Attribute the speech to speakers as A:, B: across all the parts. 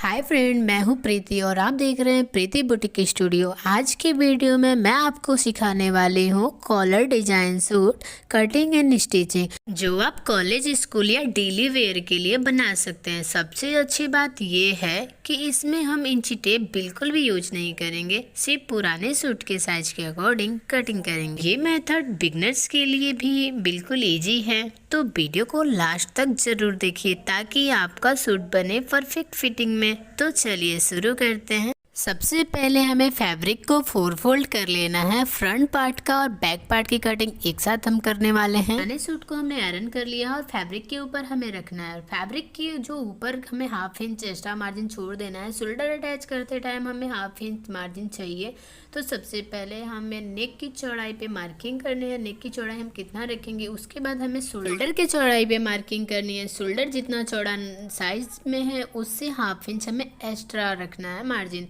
A: Hi friend, मैं हूँ प्रीति और आप देख रहे हैं प्रीति बुटीक स्टूडियो। आज की वीडियो में मैं आपको सिखाने वाली हूँ collar design suit cutting and stitching, जो आप कॉलेज, स्कूल या डेली वेयर के लिए बना सकते हैं। सबसे अच्छी बात ये है कि इसमें हम इंची टेप बिल्कुल भी यूज नहीं करेंगे, सिर्फ पुराने सूट के साइज के अकॉर्डिंग कटिंग करेंगे। ये मेथड बिगनर्स के लिए भी बिल्कुल ईजी है, तो वीडियो को लास्ट तक जरूर देखिए ताकि आपका सूट बने परफेक्ट फिटिंग में। तो चलिए शुरू करते हैं। सबसे पहले हमें फैब्रिक को 4 फोल्ड कर लेना है। फ्रंट पार्ट का और बैक पार्ट की कटिंग एक साथ हम करने वाले हैं। पुराने सूट को हमने आयरन कर लिया और फैब्रिक के ऊपर हमें रखना है। फैब्रिक के जो ऊपर हमें हाफ इंच एक्स्ट्रा मार्जिन छोड़ देना है। शोल्डर अटैच करते टाइम हमें हाफ इंच मार्जिन चाहिए। तो सबसे पहले हमें नेक की चौड़ाई पे मार्किंग करनी है। नेक की चौड़ाई हम कितना रखेंगे, उसके बाद हमें शोल्डर के चौड़ाई पे मार्किंग करनी है। शोल्डर जितना चौड़ा साइज में है उससे हाफ इंच हमें एक्स्ट्रा रखना है मार्जिन,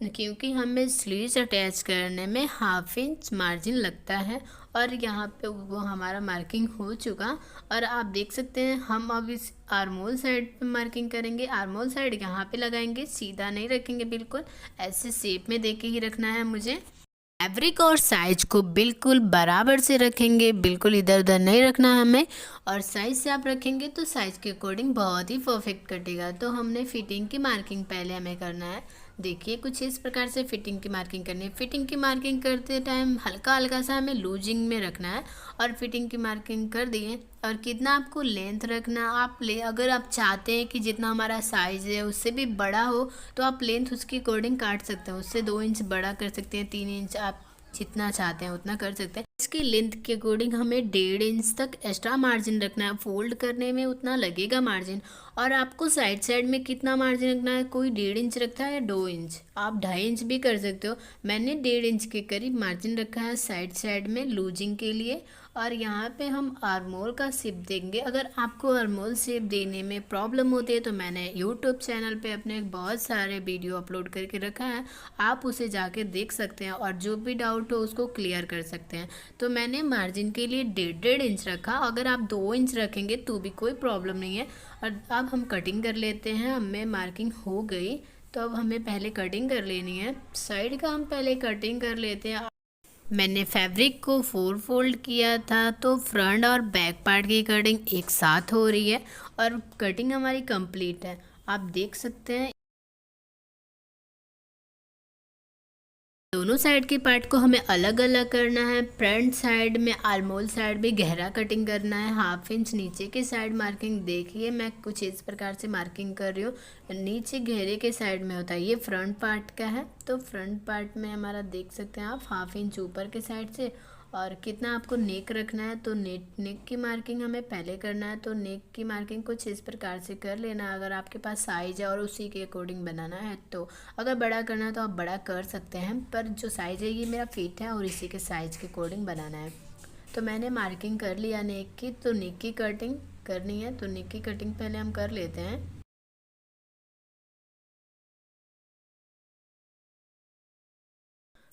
A: क्योंकि हमें स्लीव्स अटैच करने में हाफ इंच मार्जिन लगता है। और यहाँ पे वो हमारा मार्किंग हो चुका और आप देख सकते हैं हम अब इस आर्मोल साइड पे मार्किंग करेंगे। आर्मोल साइड यहाँ पे लगाएंगे, सीधा नहीं रखेंगे, बिल्कुल ऐसे शेप में देके ही रखना है मुझे। फैब्रिक और साइज को बिल्कुल बराबर से रखेंगे, बिल्कुल इधर उधर नहीं रखना हमें। और साइज से आप रखेंगे तो साइज के अकॉर्डिंग बहुत ही परफेक्ट कटेगा। तो हमने फिटिंग की मार्किंग पहले हमें करना है। देखिए कुछ इस प्रकार से फिटिंग की मार्किंग करनी है। फिटिंग की मार्किंग करते टाइम हल्का हल्का सा हमें लूजिंग में रखना है। और फिटिंग की मार्किंग कर दिए। और कितना आपको लेंथ रखना आप अगर आप चाहते हैं कि जितना हमारा साइज़ है उससे भी बड़ा हो तो आप लेंथ उसके अकॉर्डिंग काट सकते हैं। उससे 2 इंच बड़ा कर सकते हैं, 3 इंच, आप जितना चाहते हैं उतना कर सकते हैं। इसकी लेंथ के अकॉर्डिंग हमें 1.5 इंच तक एक्स्ट्रा मार्जिन रखना है। फोल्ड करने में उतना लगेगा मार्जिन। और आपको साइड साइड में कितना मार्जिन रखना है, कोई 1.5 इंच रखता है या 2 इंच, आप 2.5 इंच भी कर सकते हो। मैंने 1.5 इंच के करीब मार्जिन रखा है साइड साइड में लूजिंग के लिए। और यहाँ पे हम आर्मोल का शेप देंगे। अगर आपको आर्मोल शेप देने में प्रॉब्लम होती है तो मैंने यूट्यूब चैनल पे अपने बहुत सारे वीडियो अपलोड करके रखा है, आप उसे जाके देख सकते हैं और जो भी डाउट हो उसको क्लियर कर सकते हैं। तो मैंने मार्जिन के लिए 1.5 इंच रखा। अगर आप 2 इंच रखेंगे तो भी कोई प्रॉब्लम नहीं है। और अब हम कटिंग कर लेते हैं। हमें मार्किंग हो गई तो अब हमें पहले कटिंग कर लेनी है। साइड का हम पहले कटिंग कर लेते हैं। मैंने फैब्रिक को 4 फोल्ड किया था तो फ्रंट और बैक पार्ट की कटिंग एक साथ हो रही है और कटिंग हमारी कंप्लीट है, आप देख सकते हैं। दोनों साइड के पार्ट को हमें अलग अलग करना है। फ्रंट साइड में आर्मोल साइड भी गहरा कटिंग करना है। हाफ इंच नीचे के साइड मार्किंग देखिए, मैं कुछ इस प्रकार से मार्किंग कर रही हूँ। नीचे घेरे के साइड में होता है, ये फ्रंट पार्ट का है। तो फ्रंट पार्ट में हमारा देख सकते हैं आप हाफ इंच ऊपर के साइड से। और कितना आपको नेक रखना है तो नेक की मार्किंग हमें पहले करना है। तो नेक की मार्किंग कुछ इस प्रकार से कर लेना अगर आपके पास साइज है और उसी के अकॉर्डिंग बनाना है तो। अगर बड़ा करना है तो आप बड़ा कर सकते हैं, पर जो साइज़ है ये मेरा फिट है और इसी के साइज़ के अकॉर्डिंग बनाना है। तो मैंने मार्किंग कर लिया नेक की। तो नेक की कटिंग करनी है तो नेक की कटिंग पहले हम कर लेते हैं।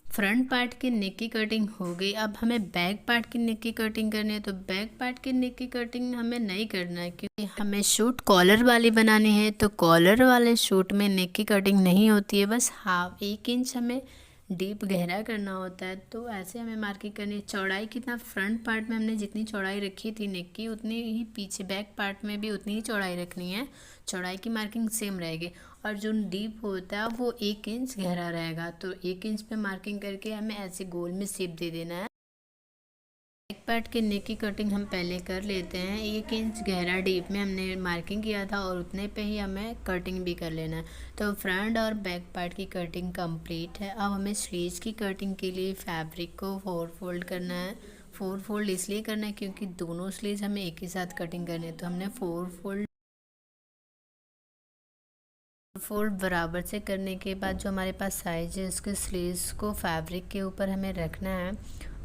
A: फ्रंट पार्ट की नेक की कटिंग हो गई। अब हमें बैक पार्ट की नेक की कटिंग करनी है। तो बैक पार्ट की नेक की कटिंग हमें नहीं करना है क्योंकि हमें शूट कॉलर वाली बनानी है। तो कॉलर वाले शूट में नेक की कटिंग नहीं होती है, बस 1 इंच हमें डीप गहरा करना होता है। तो ऐसे हमें मार्किंग करनी है। चौड़ाई कितना, फ्रंट पार्ट में हमने जितनी चौड़ाई रखी थी नेक की उतनी ही पीछे बैक पार्ट में भी उतनी ही चौड़ाई रखनी है। चौड़ाई की मार्किंग सेम रहेगी। और जो डीप होता है वो 1 इंच गहरा रहेगा। तो 1 इंच पे मार्किंग करके हमें ऐसे गोल में शेप दे देना है। बैक पार्ट के नेक की कटिंग हम पहले कर लेते हैं। 1 इंच गहरा डीप में हमने मार्किंग किया था और उतने पे ही हमें कटिंग भी कर लेना है। तो फ्रंट और बैक पार्ट की कटिंग कंप्लीट है। अब हमें स्लीव्स की कटिंग के लिए फैब्रिक को 4 फोल्ड करना है। 4 फोल्ड इसलिए करना है क्योंकि दोनों स्लीव्स हमें एक ही साथ कटिंग करनी है। तो हमने 4 फोल्ड बराबर से करने के बाद जो हमारे पास साइज है उसके स्लीव्स को फैब्रिक के ऊपर हमें रखना है।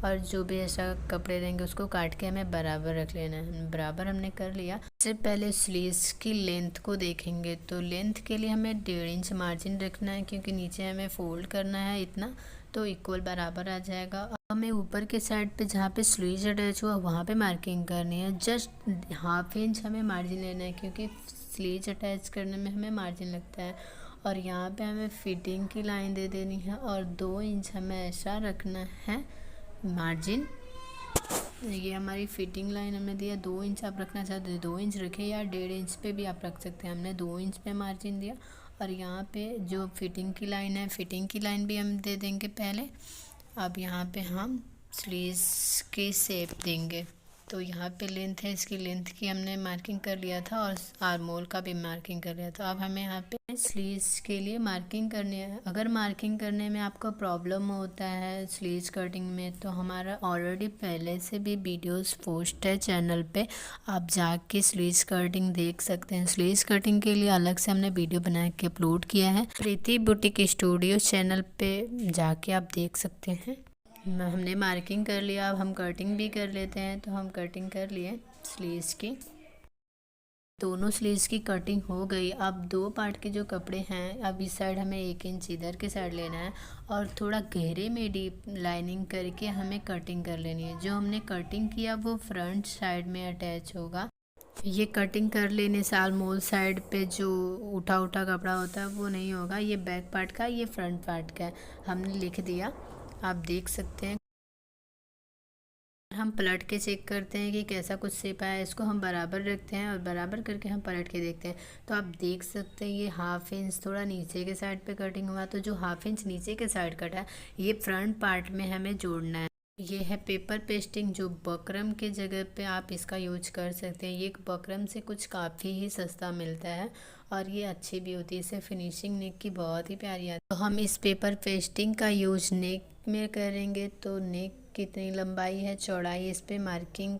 A: और जो भी ऐसा कपड़े रहेंगे उसको काट के हमें बराबर रख लेना है। बराबर हमने कर लिया। इससे पहले स्लीव्स की लेंथ को देखेंगे तो लेंथ के लिए हमें 1.5 इंच मार्जिन रखना है क्योंकि नीचे हमें फोल्ड करना है इतना, तो इक्वल बराबर आ जाएगा। अब हमें ऊपर के साइड पे जहाँ पे स्लीव्स अटैच हुआ वहाँ पे मार्किंग करनी है। जस्ट हाफ इंच हमें मार्जिन लेना है क्योंकि स्लीव्स अटैच करने में हमें मार्जिन लगता है। और यहाँ पे हमें फिटिंग की लाइन दे देनी है और 2 इंच हमें ऐसा रखना है मार्जिन। ये हमारी फिटिंग लाइन हमने दिया 2 इंच, आप रखना चाहते हो 2 इंच रखें या 1.5 इंच पे भी आप रख सकते हैं। हमने 2 इंच पे मार्जिन दिया और यहाँ पे जो फिटिंग की लाइन है, फिटिंग की लाइन भी हम दे देंगे पहले। अब यहाँ पे हम स्लीव्स की शेप देंगे। तो यहाँ पे लेंथ है, इसकी लेंथ की हमने मार्किंग कर लिया था और आर्म होल का भी मार्किंग कर लिया था। अब हमें यहाँ पे स्लीव्स के लिए मार्किंग करनी है। अगर मार्किंग करने में आपको प्रॉब्लम होता है स्लीव्स कटिंग में, तो हमारा ऑलरेडी पहले से भी वीडियोस पोस्ट है चैनल पे, आप जाके स्लीव्स कटिंग देख सकते हैं। स्लीव्स कटिंग के लिए अलग से हमने वीडियो बना के अपलोड किया है प्रीति बुटीक स्टूडियो चैनल पे, जाके आप देख सकते हैं। हमने मार्किंग कर लिया, अब हम कटिंग भी कर लेते हैं। तो हम कटिंग कर लिए स्लीव्स की, दोनों स्लीव्स की कटिंग हो गई। अब 2 पार्ट के जो कपड़े हैं, अब इस साइड हमें 1 इंच इधर के साइड लेना है और थोड़ा गहरे में डीप लाइनिंग करके हमें कटिंग कर लेनी है। जो हमने कटिंग किया वो फ्रंट साइड में अटैच होगा। ये कटिंग कर लेने से आर्महोल साइड पे जो उठा उठा कपड़ा होता है वो नहीं होगा। ये बैक पार्ट का, ये फ्रंट पार्ट का है, हमने लिख दिया, आप देख सकते हैं। हम पलट के चेक करते हैं कि कैसा कुछ शेप आया। इसको हम बराबर रखते हैं और बराबर करके हम पलट के देखते हैं। तो आप देख सकते हैं ये 1/2 इंच थोड़ा नीचे के साइड पे कटिंग हुआ। तो जो 1/2 इंच नीचे के साइड कटा है ये फ्रंट पार्ट में हमें जोड़ना है। ये है पेपर पेस्टिंग, जो बकरम के जगह पे आप इसका यूज कर सकते हैं। ये बकरम से कुछ काफ़ी ही सस्ता मिलता है और ये अच्छी भी होती है, इससे फिनिशिंग नेक की बहुत ही प्यारी आती है। तो हम इस पेपर पेस्टिंग का यूज नेक में करेंगे। तो नेक कितनी लंबाई है, चौड़ाई, इस पे मार्किंग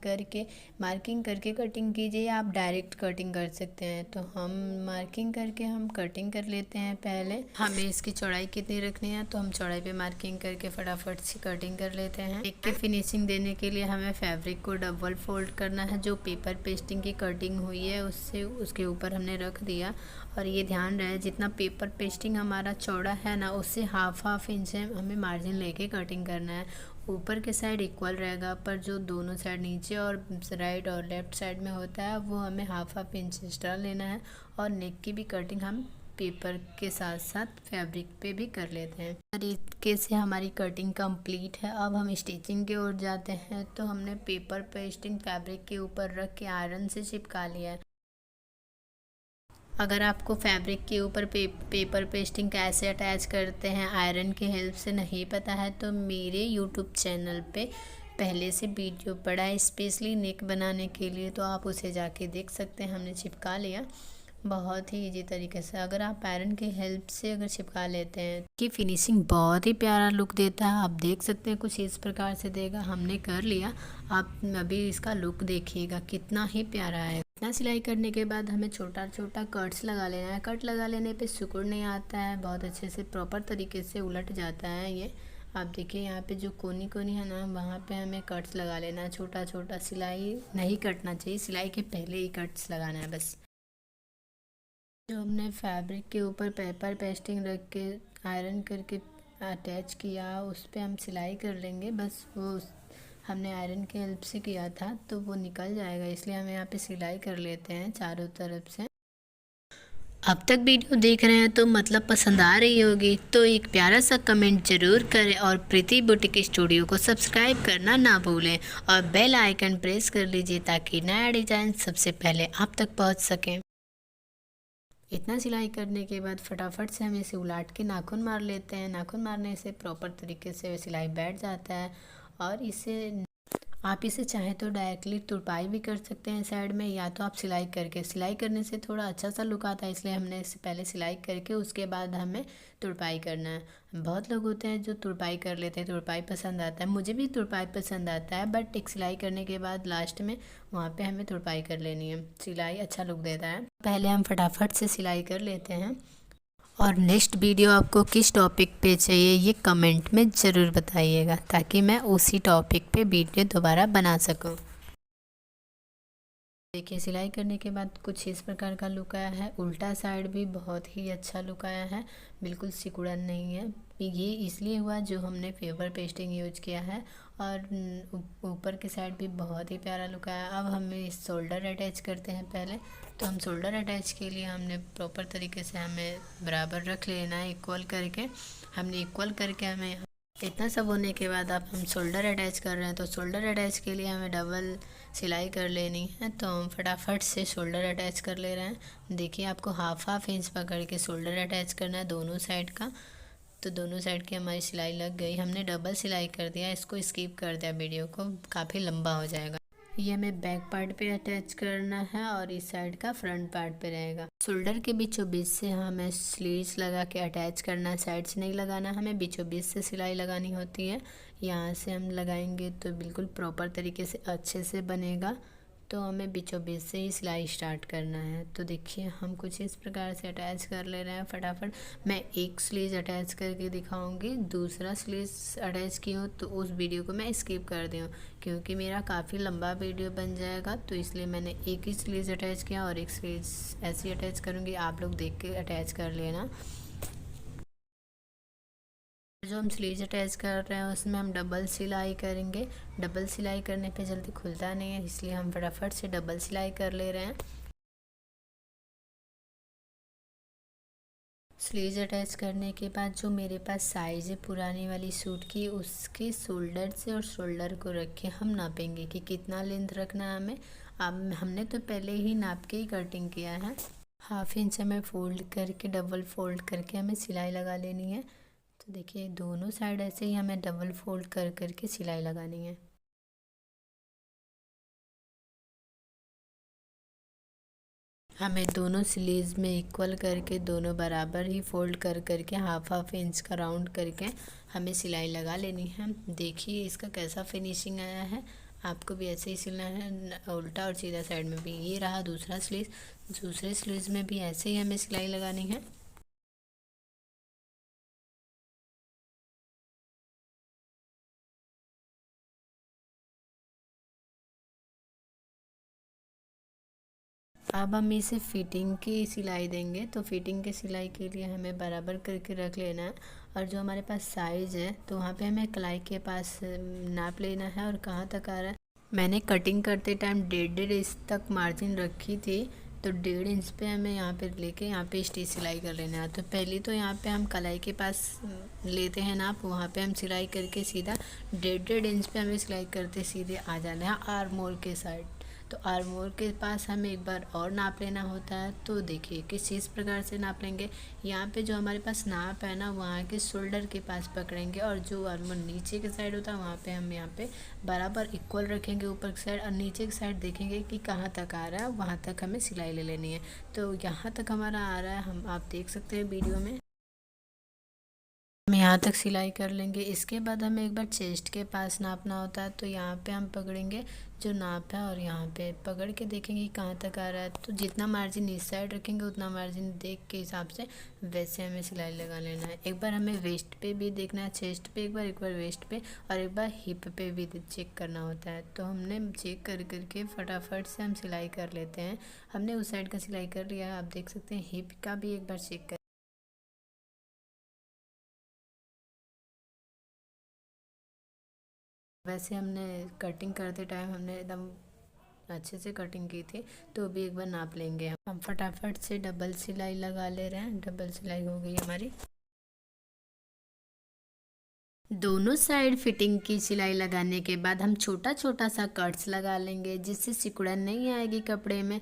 A: करके कटिंग कीजिए। आप डायरेक्ट कटिंग कर सकते हैं। तो हम मार्किंग करके हम कटिंग कर लेते हैं। पहले हमें इसकी चौड़ाई कितनी रखनी है, तो हम चौड़ाई पे मार्किंग करके फटाफट से कटिंग कर लेते हैं। एक की फिनिशिंग देने के लिए हमें फैब्रिक को डबल फोल्ड करना है। जो पेपर पेस्टिंग की कटिंग हुई है उससे उसके ऊपर हमने रख दिया। और ये ध्यान रहे जितना पेपर पेस्टिंग हमारा चौड़ा है ना, उससे 1/2 इंच हमें मार्जिन लेके कटिंग करना है। ऊपर के साइड इक्वल रहेगा, पर जो दोनों साइड नीचे और राइट और लेफ्ट साइड में होता है वो हमें 1/2 इंच एक्स्ट्रा लेना है। और नेक की भी कटिंग हम पेपर के साथ साथ फैब्रिक पे भी कर लेते हैं। तरीके से हमारी कटिंग कंप्लीट है। अब हम स्टिचिंग की ओर जाते हैं। तो हमने पेपर पेस्टिंग फैब्रिक के ऊपर रख के आयरन से चिपका लिया है। अगर आपको फैब्रिक के ऊपर पेपर पेस्टिंग कैसे अटैच करते हैं आयरन की हेल्प से नहीं पता है, तो मेरे यूट्यूब चैनल पे पहले से वीडियो पड़ा है स्पेशली नेक बनाने के लिए, तो आप उसे जाके देख सकते हैं। हमने चिपका लिया बहुत ही इजी तरीके से। अगर आप आयरन की हेल्प से अगर चिपका लेते हैं कि फिनिशिंग बहुत ही प्यारा लुक देता है। आप देख सकते हैं कुछ इस प्रकार से देगा। हमने कर लिया, आप अभी इसका लुक देखिएगा कितना ही प्यारा है। इतना सिलाई करने के बाद हमें छोटा छोटा कट्स लगा लेना है। कट लगा लेने पे सिकुड़ नहीं आता है, बहुत अच्छे से प्रॉपर तरीके से उलट जाता है। ये आप देखिए यहाँ पे जो कोनी कोनी है ना, वहाँ पे हमें कट्स लगा लेना है। छोटा छोटा सिलाई नहीं कटना चाहिए, सिलाई के पहले ही कट्स लगाना है बस। जो हमने फैब्रिक के ऊपर पेपर पेस्टिंग रख के आयरन करके अटैच किया, उस पर हम सिलाई कर लेंगे बस। वो हमने आयरन की हेल्प से किया था तो वो निकल जाएगा, इसलिए हम यहाँ पे सिलाई कर लेते हैं चारों तरफ से। अब तक वीडियो देख रहे हैं तो मतलब पसंद आ रही होगी, तो एक प्यारा सा कमेंट ज़रूर करें और प्रीति बुटीक स्टूडियो को सब्सक्राइब करना ना भूलें और बेल आइकन प्रेस कर लीजिए ताकि नया डिज़ाइन सबसे पहले आप तक पहुंच सके। इतना सिलाई करने के बाद फटाफट से हम इसे उलाट के नाखून मार लेते हैं। नाखून मारने से प्रॉपर तरीके से सिलाई बैठ जाता है। और इसे आप इसे चाहें तो डायरेक्टली तुरपाई भी कर सकते हैं साइड में, या तो आप सिलाई करने से थोड़ा अच्छा सा लुक आता है, इसलिए हमने इससे पहले सिलाई करके उसके बाद हमें तुरपाई करना है। बहुत लोग होते हैं जो तुरपाई कर लेते हैं, तुरपाई पसंद आता है, मुझे भी तुरपाई पसंद आता है, बट एक सिलाई करने के बाद लास्ट में वहाँ पे हमें तुरपाई कर लेनी है। सिलाई अच्छा लुक देता है। पहले हम फटाफट से सिलाई कर लेते हैं। और नेक्स्ट वीडियो आपको किस टॉपिक पे चाहिए ये कमेंट में ज़रूर बताइएगा ताकि मैं उसी टॉपिक पे वीडियो दोबारा बना सकूं। देखिए सिलाई करने के बाद कुछ इस प्रकार का लुक आया है। उल्टा साइड भी बहुत ही अच्छा लुक आया है, बिल्कुल सिकुड़न नहीं है। ये इसलिए हुआ जो हमने फेवर पेस्टिंग यूज किया है। और ऊपर के साइड भी बहुत ही प्यारा लुक आया। अब हमें इस शोल्डर अटैच करते हैं पहले। तो हम शोल्डर अटैच के लिए हमने प्रॉपर तरीके से हमें बराबर रख लेना है, इक्वल करके। हमने इक्वल करके हमें इतना सब होने के बाद अब हम शोल्डर अटैच कर रहे हैं। तो शोल्डर अटैच के लिए हमें डबल सिलाई कर लेनी है। तो हम फटाफट से शोल्डर अटैच कर ले रहे हैं। देखिए आपको हाफ इंच पकड़ के शोल्डर अटैच करना है दोनों साइड का। तो दोनों साइड की हमारी सिलाई लग गई। हमने डबल सिलाई कर दिया, इसको स्किप कर दिया, वीडियो को काफ़ी लंबा हो जाएगा। ये हमें बैक पार्ट पे अटैच करना है और इस साइड का फ्रंट पार्ट पे रहेगा। शोल्डर के बीचों बीच से हमें स्लीव्स लगा के अटैच करना है, साइड से नहीं लगाना, हमें बीचों बीच से सिलाई लगानी होती है। यहाँ से हम लगाएंगे तो बिल्कुल प्रॉपर तरीके से अच्छे से बनेगा। तो हमें बीचों बीच से ही सिलाई स्टार्ट करना है। तो देखिए हम कुछ इस प्रकार से अटैच कर ले रहे हैं फटाफट। मैं एक स्लीव अटैच करके दिखाऊंगी, दूसरा स्लीव अटैच की हूँ तो उस वीडियो को मैं स्किप कर दी हूँ, क्योंकि मेरा काफ़ी लंबा वीडियो बन जाएगा। तो इसलिए मैंने एक ही स्लीव अटैच किया और एक स्लीव ऐसी अटैच करूँगी, आप लोग देख के अटैच कर लेना। जो हम स्लीव्स अटैच कर रहे हैं उसमें हम डबल सिलाई करेंगे। डबल सिलाई करने पे जल्दी खुलता नहीं है, इसलिए हम फटाफट से डबल सिलाई कर ले रहे हैं। स्लीव्स अटैच करने के बाद जो मेरे पास साइज़ है पुरानी वाली सूट की, उसके शोल्डर से और शोल्डर को रख के हम नापेंगे कि कितना लेंथ रखना है हमें। अब हमने तो पहले ही नाप के ही कटिंग किया है। हाफ इंच हमें फोल्ड करके डबल फोल्ड करके हमें सिलाई लगा लेनी है। तो देखिए दोनों साइड ऐसे ही हमें डबल फोल्ड कर करके सिलाई लगानी है। हमें दोनों स्लीव्स में इक्वल करके दोनों बराबर ही फोल्ड कर करके हाफ इंच का राउंड करके हमें सिलाई लगा लेनी है। देखिए इसका कैसा फिनिशिंग आया है। आपको भी ऐसे ही सिलना है, उल्टा और सीधा साइड में भी। ये रहा दूसरा स्लीव, दूसरे स्लीव्स में भी ऐसे ही हमें सिलाई लगानी है। अब हम इसे फिटिंग की सिलाई देंगे। तो फिटिंग की सिलाई के लिए हमें बराबर करके रख लेना है। और जो हमारे पास साइज़ है तो वहाँ पे हमें कलाई के पास नाप लेना है और कहाँ तक आ रहा है। मैंने कटिंग करते टाइम 1.5 इंच तक मार्जिन रखी थी। तो 1.5 इंच पे हमें यहाँ पे लेके यहाँ पे स्टिच सिलाई कर लेना है। तो पहले तो यहाँ पे हम कलाई के पास लेते हैं नाप, वहाँ पे हम सिलाई करके सीधा 1.5 इंच पे हमें सिलाई करते सीधे आ जाना है आर्म होल के साइड। तो आर्म होल के पास हमें एक बार और नाप लेना होता है। तो देखिए किस चीज़ प्रकार से नाप लेंगे। यहाँ पे जो हमारे पास नाप है ना, वहाँ के शोल्डर के पास पकड़ेंगे और जो आर्म नीचे के साइड होता है वहाँ पे हम यहाँ पे बराबर इक्वल रखेंगे ऊपर की साइड, और नीचे की साइड देखेंगे कि कहाँ तक आ रहा है, वहाँ तक हमें सिलाई ले लेनी है। तो यहाँ तक हमारा आ रहा है, हम आप देख सकते हैं वीडियो में। हम यहाँ तक सिलाई कर लेंगे। इसके बाद हमें एक बार चेस्ट के पास नापना होता है। तो यहाँ पे हम पकड़ेंगे जो नाप है और यहाँ पे पकड़ के देखेंगे कि कहाँ तक आ रहा है। तो जितना मार्जिन इस साइड रखेंगे उतना मार्जिन देख के हिसाब से वैसे हमें सिलाई लगा लेना है। एक बार हमें वेस्ट पे भी देखना है, चेस्ट पे एक बार वेस्ट पे और एक बार हिप पे भी चेक करना होता है। तो हमने चेक कर करके फटाफट से हम सिलाई कर लेते हैं। हमने उस साइड का सिलाई कर लिया है, आप देख सकते हैं। हिप का भी एक बार चेक कर। वैसे हमने कटिंग करते टाइम हमने एकदम अच्छे से कटिंग की थी। तो भी एक बार नाप लेंगे। हम फटाफट से डबल सिलाई लगा ले रहे हैं। डबल सिलाई हो गई हमारी। दोनों साइड फिटिंग की सिलाई लगाने के बाद हम छोटा छोटा सा कट्स लगा लेंगे, जिससे सिकुड़न नहीं आएगी कपड़े में।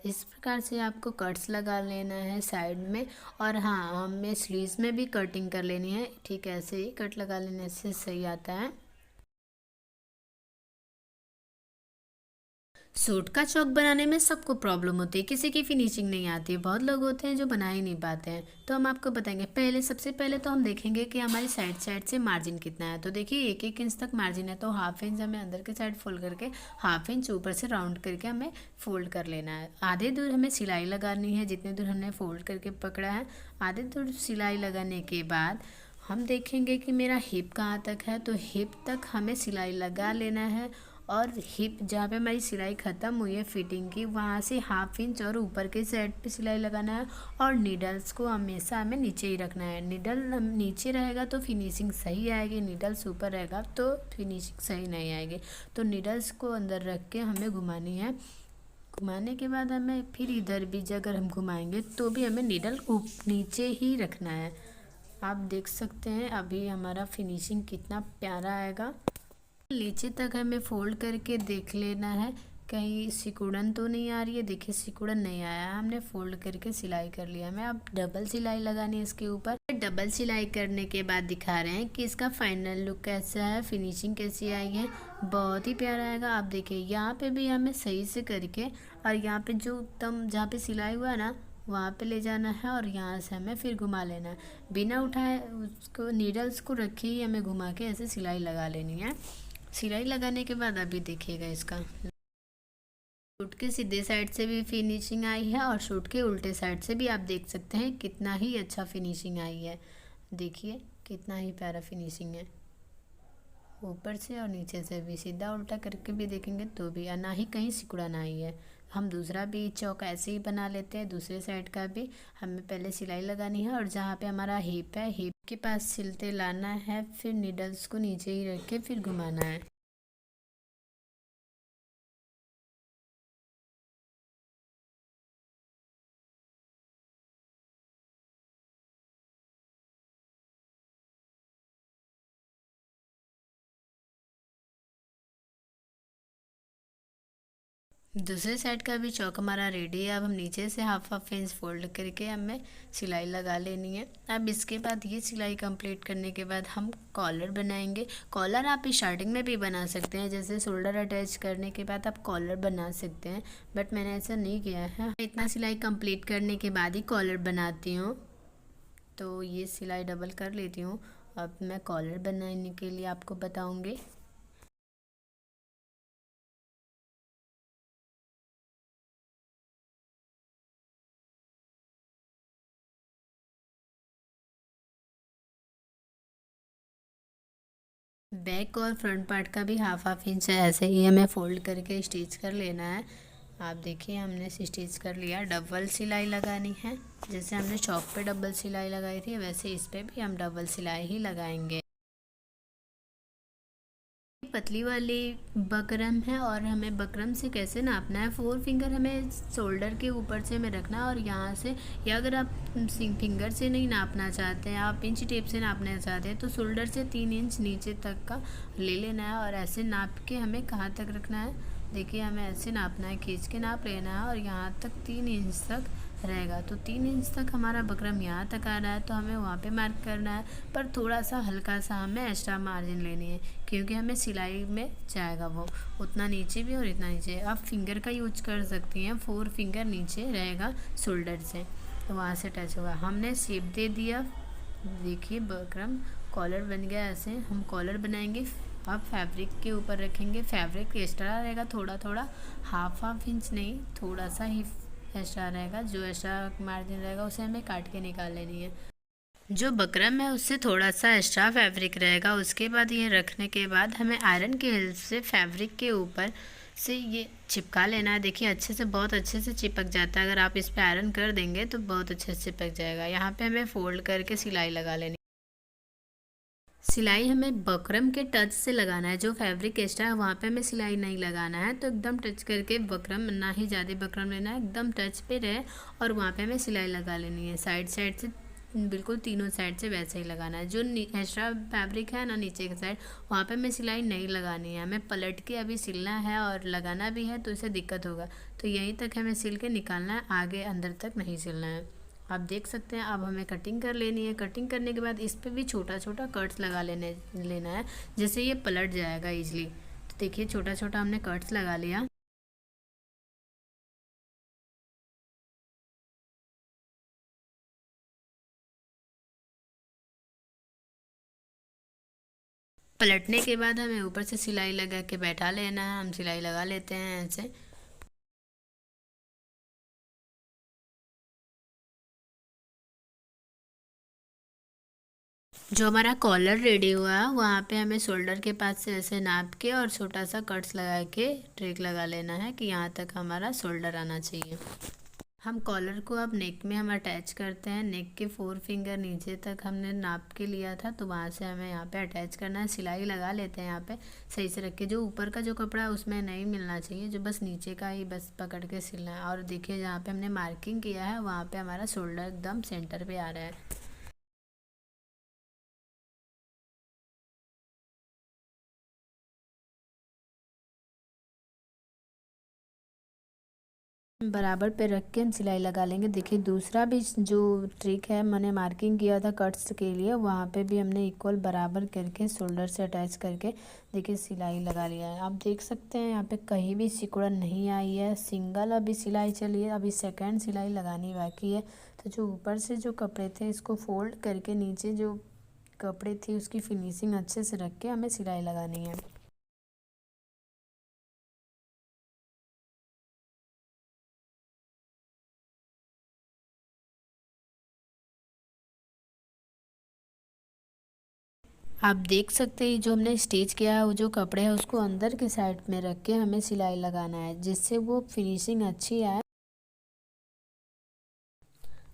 A: इस प्रकार से आपको कट्स लगा लेना है साइड में। और हाँ, हमें स्लीव्स में भी कटिंग कर लेनी है। ठीक है, ऐसे ही कट लगा लेने से सही आता है। सूट का चौक बनाने में सबको प्रॉब्लम होती है, किसी की फिनिशिंग नहीं आती है। बहुत लोग होते हैं जो बना ही नहीं पाते हैं। तो हम आपको बताएंगे। सबसे पहले तो हम देखेंगे कि हमारी साइड साइड से मार्जिन कितना है। तो देखिए 1-1 इंच तक मार्जिन है, तो हाफ इंच हमें अंदर के साइड फोल्ड करके हाफ इंच ऊपर से राउंड करके हमें फोल्ड कर लेना है। आधे दूर हमें सिलाई लगानी है, जितने दूर हमने फोल्ड करके पकड़ा है। आधे दूर सिलाई लगाने के बाद हम देखेंगे कि मेरा हिप कहाँ तक है। तो हिप तक हमें सिलाई लगा लेना है और हिप जहाँ पे हमारी सिलाई ख़त्म हुई है फिटिंग की, वहाँ से 1/2 इंच और ऊपर के साइड पे सिलाई लगाना है। और नीडल्स को हमेशा हमें नीचे ही रखना है। नीडल नीचे रहेगा तो फिनिशिंग सही आएगी, नीडल्स ऊपर रहेगा तो फिनिशिंग सही नहीं आएगी। तो नीडल्स को अंदर रख के हमें घुमानी है। घुमाने के बाद हमें फिर इधर भी अगर हम घुमाएंगे तो भी हमें नीडल नीचे ही रखना है। आप देख सकते हैं अभी हमारा फिनिशिंग कितना प्यारा आएगा। नीचे तक हमें फोल्ड करके देख लेना है कहीं सिकुड़न तो नहीं आ रही है। देखिए सिकुड़न नहीं आया, हमने फोल्ड करके सिलाई कर लिया। हमें अब डबल सिलाई लगानी है इसके ऊपर। डबल सिलाई करने के बाद दिखा रहे हैं कि इसका फाइनल लुक कैसा है, फिनिशिंग कैसी आई है। बहुत ही प्यारा आएगा। आप देखिए यहाँ पे भी हमें सही से करके और यहाँ पे जो एकदम जहाँ पे सिलाई हुआ है ना वहाँ पे ले जाना है और यहाँ से हमें फिर घुमा लेना है। बिना उठाए उसको नीडल्स को रखे ही हमें घुमा के ऐसे सिलाई लगा लेनी है। सिलाई लगाने के बाद अभी देखिएगा इसका सूट के सीधे साइड से भी फिनिशिंग आई है और सूट के उल्टे साइड से भी आप देख सकते हैं कितना ही अच्छा फिनिशिंग आई है। देखिए कितना ही प्यारा फिनिशिंग है, ऊपर से और नीचे से भी। सीधा उल्टा करके भी देखेंगे तो भी ना ही कहीं सिकुड़न आई है। हम दूसरा भी चौक ऐसे ही बना लेते हैं। दूसरे साइड का भी हमें पहले सिलाई लगानी है और जहाँ पे हमारा हिप है, हिप के पास सिलते लाना है, फिर नीडल्स को नीचे ही रख के फिर घुमाना है। दूसरे साइड का भी चौक हमारा रेडी है। अब हम नीचे से 1/2 इंच फोल्ड करके हमें सिलाई लगा लेनी है। अब इसके बाद ये सिलाई कंप्लीट करने के बाद हम कॉलर बनाएंगे। कॉलर आप स्टार्टिंग में भी बना सकते हैं, जैसे शोल्डर अटैच करने के बाद आप कॉलर बना सकते हैं, बट मैंने ऐसा नहीं किया है। इतना सिलाई कंप्लीट करने के बाद ही कॉलर बनाती हूँ, तो ये सिलाई डबल कर लेती हूँ। अब मैं कॉलर बनाने के लिए आपको बताऊँगी। बैक और फ्रंट पार्ट का भी 1/2 इंच ऐसे ही हमें फोल्ड करके स्टिच कर लेना है। आप देखिए हमने स्टिच कर लिया। डबल सिलाई लगानी है, जैसे हमने चौक पे डबल सिलाई लगाई थी वैसे इस पे भी हम डबल सिलाई ही लगाएंगे। पतली वाली बकरम है और हमें बकरम से कैसे नापना है, 4 फिंगर हमें शोल्डर के ऊपर से हमें रखना है और यहाँ से, या अगर आप फिंगर से नहीं नापना चाहते हैं, आप इंच टेप से नापना चाहते हैं तो शोल्डर से 3 इंच नीचे तक का ले लेना है और ऐसे नाप के हमें कहाँ तक रखना है। देखिए हमें ऐसे नापना है, खींच के नाप लेना है और यहाँ तक 3 इंच तक रहेगा। तो 3 इंच तक हमारा बकरम यहाँ तक आ रहा है तो हमें वहाँ पे मार्क करना है, पर थोड़ा सा हल्का सा हमें एक्स्ट्रा मार्जिन लेनी है क्योंकि हमें सिलाई में जाएगा वो। उतना नीचे भी और इतना नीचे आप फिंगर का यूज कर सकती हैं। 4 फिंगर नीचे रहेगा शोल्डर से, तो वहाँ से टच होगा। हमने शेप दे दिया। देखिए बकरम कॉलर बन गया। ऐसे हम कॉलर बनाएंगे। आप फैब्रिक के ऊपर रखेंगे। फैब्रिक एक्स्ट्रा रहेगा थोड़ा थोड़ा, 1/2 इंच नहीं, थोड़ा सा ही एक्स्ट्रा रहेगा। जो एक्स्ट्रा मार्जिन रहेगा उसे हमें काट के निकाल लेनी है। जो बकरम है उससे थोड़ा सा एक्स्ट्रा फैब्रिक रहेगा। उसके बाद ये रखने के बाद हमें आयरन की हेल्प से फैब्रिक के ऊपर से ये चिपका लेना है। देखिए अच्छे से, बहुत अच्छे से चिपक जाता है। अगर आप इस पर आयरन कर देंगे तो बहुत अच्छे से चिपक जाएगा। यहाँ पे हमें फोल्ड करके सिलाई लगा लेनी। सिलाई हमें बकरम के टच से लगाना है। जो फैब्रिक एक्स्ट्रा है वहाँ पे हमें सिलाई नहीं लगाना है, तो एकदम टच करके बकरम, ना ही ज़्यादा बकरम लेना है, एकदम टच पे रहे और वहाँ पे हमें सिलाई लगा लेनी है। साइड साइड से बिल्कुल तीनों साइड से वैसे ही लगाना है। जो एक्स्ट्रा फैब्रिक है ना नीचे के साइड, वहाँ पे हमें सिलाई नहीं लगानी है। हमें पलट के अभी सिलना है और लगाना भी है तो इससे दिक्कत होगा। तो यहीं तक हमें सिल के निकालना है, आगे अंदर तक नहीं सिलना है। आप देख सकते हैं। अब हमें कटिंग कर लेनी है। कटिंग करने के बाद इस पर भी छोटा छोटा कट्स लगा लेना है, जैसे ये पलट जाएगा इजली। तो देखिए छोटा छोटा हमने कट्स लगा लिया। पलटने के बाद हमें ऊपर से सिलाई लगा के बैठा लेना है। हम सिलाई लगा लेते हैं ऐसे। जो हमारा कॉलर रेडी हुआ वहाँ पे हमें शोल्डर के पास से ऐसे नाप के और छोटा सा कट्स लगा के ट्रिक लगा लेना है कि यहाँ तक हमारा शोल्डर आना चाहिए। हम कॉलर को अब नेक में हम अटैच करते हैं। नेक के 4 फिंगर नीचे तक हमने नाप के लिया था, तो वहाँ से हमें यहाँ पे अटैच करना है। सिलाई लगा लेते हैं यहाँ पे सही से रख के। जो ऊपर का जो कपड़ा है उसमें नहीं मिलना चाहिए, जो बस नीचे का ही बस पकड़ के सिलना है। और देखिए जहाँ पे हमने मार्किंग किया है वहाँ पे हमारा शोल्डर एकदम सेंटर पे आ रहा है। बराबर पे रख के हम सिलाई लगा लेंगे। देखिए दूसरा भी जो ट्रिक है मैंने मार्किंग किया था कट्स के लिए, वहाँ पे भी हमने इक्वल बराबर करके शोल्डर से अटैच करके देखिए सिलाई लगा लिया है। आप देख सकते हैं यहाँ पे कहीं भी सिकुड़न नहीं आई है, सिंगल अभी सिलाई चली है। अभी सेकेंड सिलाई लगानी बाकी है। तो जो ऊपर से जो कपड़े थे इसको फोल्ड करके नीचे जो कपड़े थी उसकी फिनिशिंग अच्छे से रख के हमें सिलाई लगानी है। आप देख सकते हैं जो हमने स्टिच किया है वो जो कपड़े हैं उसको अंदर के साइड में रख के हमें सिलाई लगाना है, जिससे वो फिनिशिंग अच्छी आए।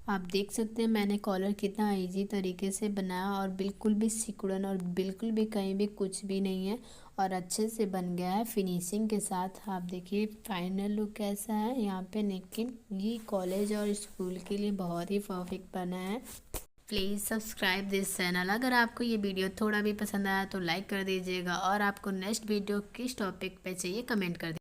A: आप देख सकते हैं मैंने कॉलर कितना इजी तरीके से बनाया और बिल्कुल भी सिकुड़न और बिल्कुल भी कहीं भी कुछ भी नहीं है और अच्छे से बन गया है फिनिशिंग के साथ। आप देखिए फाइनल लुक कैसा है यहाँ पे। लेकिन ये कॉलेज और स्कूल के लिए बहुत ही परफेक्ट बना है। Please subscribe this channel. अगर आपको ये वीडियो थोड़ा भी पसंद आया तो लाइक कर दीजिएगा, और आपको नेक्स्ट वीडियो किस टॉपिक पे चाहिए कमेंट कर दीजिए।